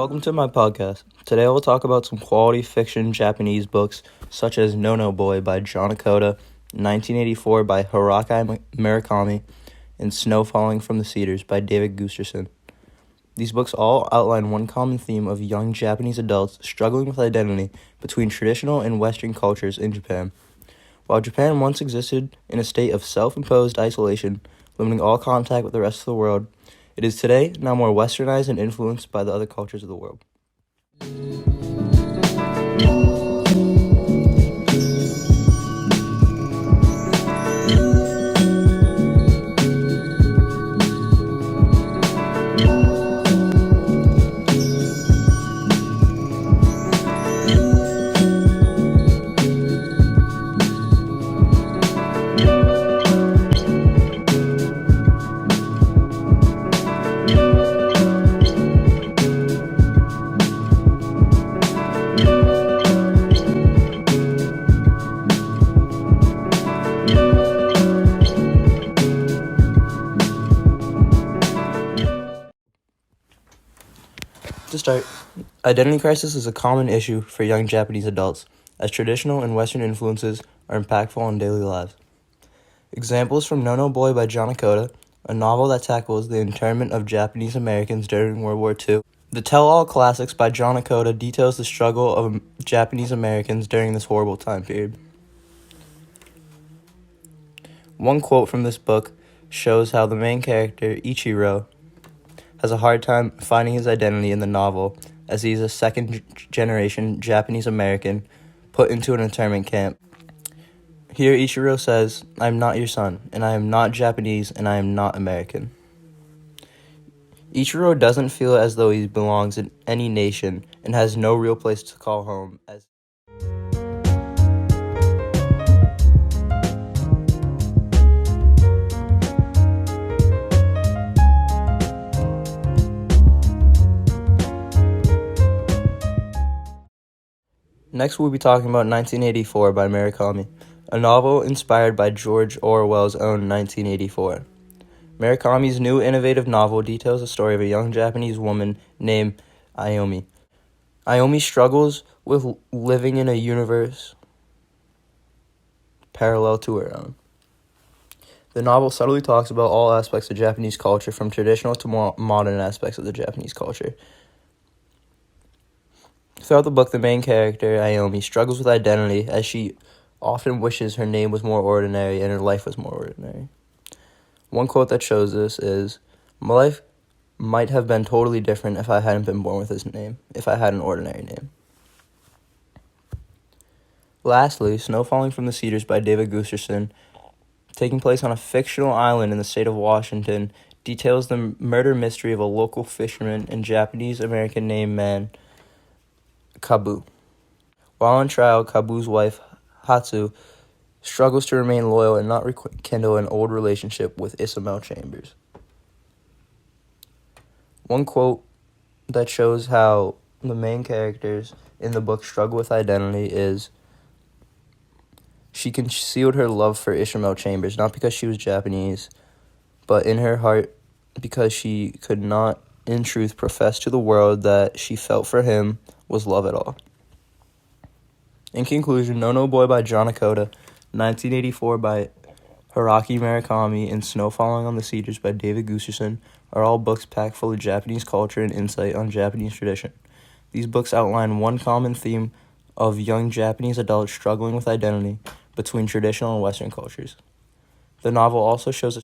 Welcome to my podcast. Today I will talk about some quality fiction Japanese books such as No Boy by John Okada, 1984 by Haruki Murakami, and Snow Falling from the Cedars by David Guterson. These books all outline one common theme of young Japanese adults struggling with identity between traditional and Western cultures in Japan. While Japan once existed in a state of self-imposed isolation, limiting all contact with the rest of the world, it is today now more westernized and influenced by the other cultures of the world. To start, identity crisis is a common issue for young Japanese adults, as traditional and Western influences are impactful on daily lives. Examples from No Boy by John Okada, a novel that tackles the internment of Japanese Americans during World War II. The Tell-All Classics by John Okada details the struggle of Japanese Americans during this horrible time period. One quote from this book shows how the main character, Ichiro, has a hard time finding his identity in the novel, as he is a second-generation Japanese American put into an internment camp. Here Ichiro says, "I am not your son, and I am not Japanese, and I am not American." Ichiro doesn't feel as though he belongs in any nation and has no real place to call home. Next, we'll be talking about 1984 by Murakami, a novel inspired by George Orwell's own 1984. Murakami's new innovative novel details the story of a young Japanese woman named Aomi. Aomi struggles with living in a universe parallel to her own. The novel subtly talks about all aspects of Japanese culture, from traditional to more modern aspects of the Japanese culture. Throughout the book, the main character, Aomi, struggles with identity, as she often wishes her name was more ordinary and her life was more ordinary. One quote that shows this is, "My life might have been totally different if I hadn't been born with this name, if I had an ordinary name." Lastly, Snow Falling from the Cedars by David Guterson, taking place on a fictional island in the state of Washington, details the murder mystery of a local fisherman and Japanese-American named man, Kabu. While on trial, Kabu's wife, Hatsu, struggles to remain loyal and not rekindle an old relationship with Isabel Chambers. One quote that shows how the main characters in the book struggle with identity is, "She concealed her love for Ishmael Chambers, not because she was Japanese, but in her heart because she could not, in truth, profess to the world that she felt for him was love at all." In conclusion, No Boy by John Okada, 1984 by Haruki Murakami, and Snow Falling on the Cedars by David Guterson are all books packed full of Japanese culture and insight on Japanese tradition. These books outline one common theme of young Japanese adults struggling with identity between traditional and Western cultures. The novel also shows